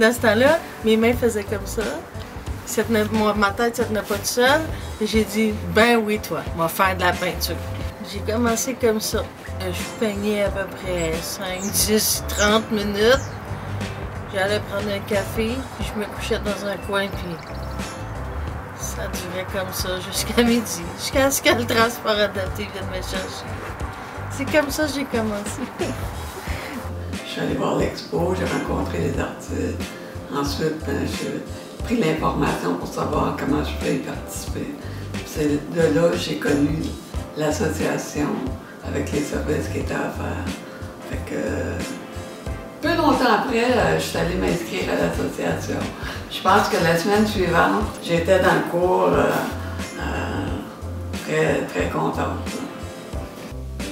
Dans ce temps-là, mes mains faisaient comme ça. Ma tête ne tenait pas toute seule. Et j'ai dit, ben oui, toi, on va faire de la peinture. J'ai commencé comme ça. Je peignais à peu près 5, 10, 30 minutes. J'allais prendre un café, puis je me couchais dans un coin, puis ça durait comme ça jusqu'à midi, jusqu'à ce que le transport adapté vienne me chercher. C'est comme ça que j'ai commencé. Je suis allée voir l'expo, j'ai rencontré les artistes. Ensuite, j'ai pris l'information pour savoir comment je pouvais y participer. C'est de là que j'ai connu l'association avec les services qui étaient à faire. Fait que, peu longtemps après, je suis allée m'inscrire à l'association. Je pense que la semaine suivante, j'étais dans le cours très contente.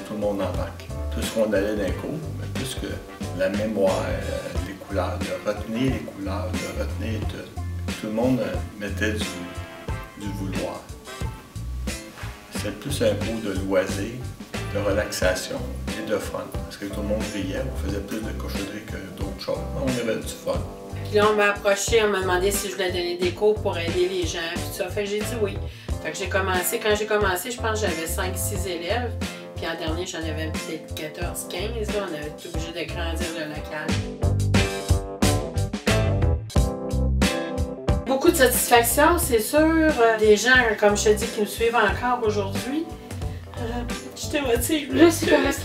Tout le monde embarque. Plus qu'on allait dans les cours, mais plus que la mémoire, les couleurs, de retenir les couleurs, de retenir tout le monde mettait du vouloir. C'est plus un cours de loisir, de relaxation et de fun. Parce que tout le monde riait, on faisait plus de cochonneries que d'autres choses. On avait du fun. Puis là, on m'a approché, on m'a demandé si je voulais donner des cours pour aider les gens, puis tout ça. Fait que j'ai dit oui. Fait que j'ai commencé. Quand j'ai commencé, je pense que j'avais 5-6 élèves. Puis en dernier, j'en avais peut-être 14-15. On avait été obligé de grandir le local. Beaucoup de satisfaction, c'est sûr. Des gens, comme je te dis, qui me suivent encore aujourd'hui. Je te motive. Là, c'est comme ça.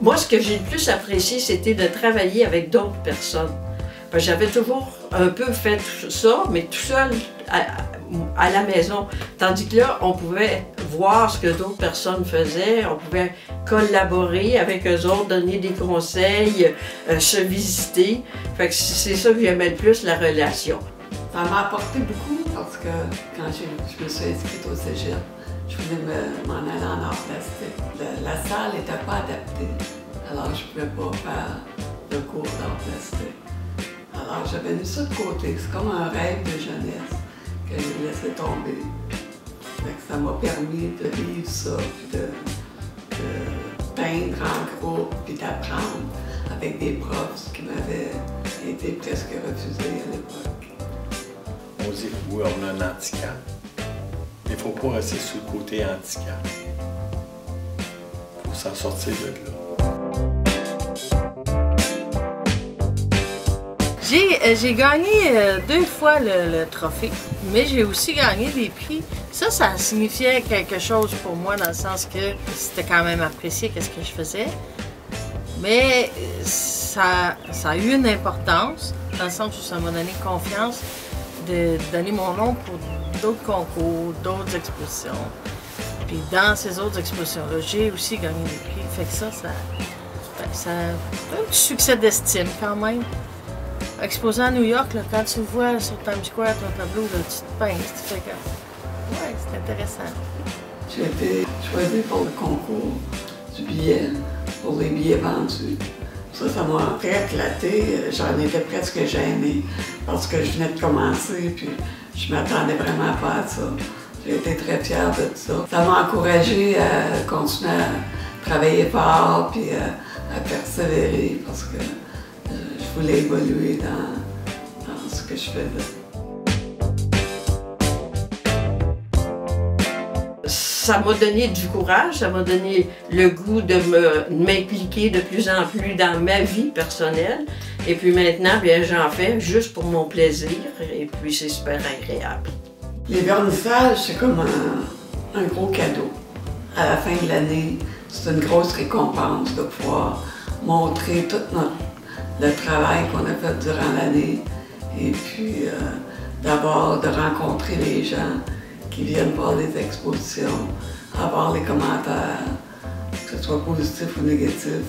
Moi, ce que j'ai le plus apprécié, c'était de travailler avec d'autres personnes. J'avais toujours un peu fait ça, mais tout seul à la maison. Tandis que là, on pouvait voir ce que d'autres personnes faisaient, on pouvait collaborer avec eux autres, donner des conseils, se visiter. Fait que c'est ça que j'aimais le plus, la relation. Ça m'a apporté beaucoup parce que quand je me suis inscrite au cégep, je voulais m'en aller en art plastique. La salle n'était pas adaptée, alors je ne pouvais pas faire de cours d'art plastique. Alors j'avais mis ça de côté, c'est comme un rêve de jeunesse que j'ai laissé tomber. Ça m'a permis de vivre ça, puis de peindre en groupe, puis d'apprendre avec des profs qui m'avaient été presque refusés à l'époque. On dit oui, on a un handicap, mais il ne faut pas rester sur le côté handicap. Il faut s'en sortir de là. J'ai gagné 2 fois le trophée, mais j'ai aussi gagné des prix. Ça signifiait quelque chose pour moi dans le sens que c'était quand même apprécié qu'est-ce que je faisais. Mais ça a eu une importance, dans le sens où ça m'a donné confiance de donner mon nom pour d'autres concours, d'autres expositions. Puis dans ces autres expositions-là, j'ai aussi gagné des prix. Fait que ça a un petit succès d'estime quand même. Exposé à New York, là, quand tu vois sur Times Square ton tableau, là, tu te pinces, tu fais comme... Ouais, c'est intéressant. J'ai été choisie pour le concours du billet, pour les billets vendus. Ça m'a très éclaté. J'en étais presque gênée parce que je venais de commencer, puis je m'attendais vraiment pas à ça. J'ai été très fière de ça. Ça m'a encouragée à continuer à travailler fort, puis à persévérer parce que je voulais évoluer dans ce que je faisais. Ça m'a donné du courage, ça m'a donné le goût de m'impliquer de plus en plus dans ma vie personnelle. Et puis maintenant, bien, j'en fais juste pour mon plaisir et puis c'est super agréable. Les vernissages, c'est comme un gros cadeau. À la fin de l'année, c'est une grosse récompense de pouvoir montrer tout le travail qu'on a fait durant l'année et puis d'abord de rencontrer les gens qui viennent voir les expositions, avoir les commentaires, que ce soit positif ou négatif.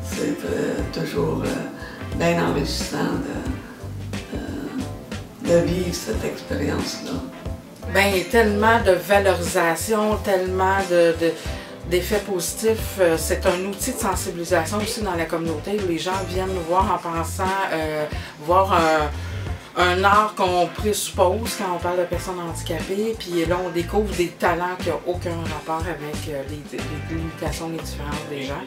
C'est toujours bien enrichissant de vivre cette expérience-là. Bien, tellement de valorisation, tellement d'effets positifs. C'est un outil de sensibilisation aussi dans la communauté où les gens viennent nous voir en pensant voir un art qu'on présuppose quand on parle de personnes handicapées, puis là on découvre des talents qui n'ont aucun rapport avec les limitations, les différences des gens.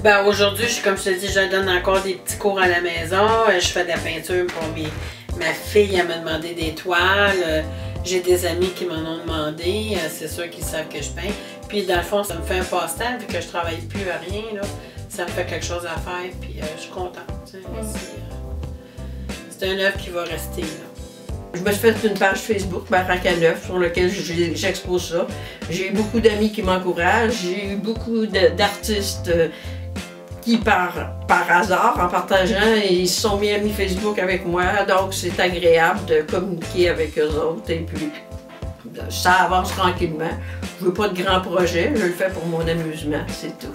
Ben, aujourd'hui, comme je te dis, je donne encore des petits cours à la maison. Je fais de la peinture pour ma fille, elle m'a demandé des toiles. J'ai des amis qui m'en ont demandé. C'est sûr qu'ils savent que je peins. Puis, dans le fond, ça me fait un passe-temps, vu que je travaille plus à rien. Là. Ça me fait quelque chose à faire, puis je suis contente. C'est un œuvre qui va rester. Là. Je me suis fait une page Facebook, Baraque à neuf, sur laquelle j'expose ça. J'ai eu beaucoup d'amis qui m'encouragent. J'ai eu beaucoup d'artistes qui, par hasard, en partageant, ils se sont mis amis Facebook avec moi. Donc, c'est agréable de communiquer avec eux autres. Et puis, ça avance tranquillement. Je veux pas de grands projets, je le fais pour mon amusement, c'est tout.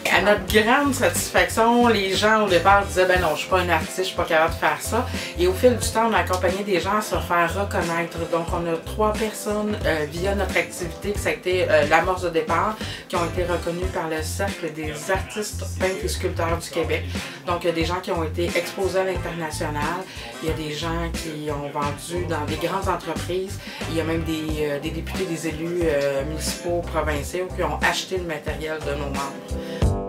À notre grande satisfaction, les gens au départ disaient « ben non, je suis pas un artiste, je suis pas capable de faire ça ». Et au fil du temps, on a accompagné des gens à se faire reconnaître. Donc, on a 3 personnes via notre activité, que ça a été l'amorce de départ, qui ont été reconnues par le Cercle des artistes peintres et sculpteurs du Québec. Donc, il y a des gens qui ont été exposés à l'international, il y a des gens qui ont vendu dans des grandes entreprises, il y a même des députés, des élus municipaux, provinciaux qui ont acheté le matériel de nos membres.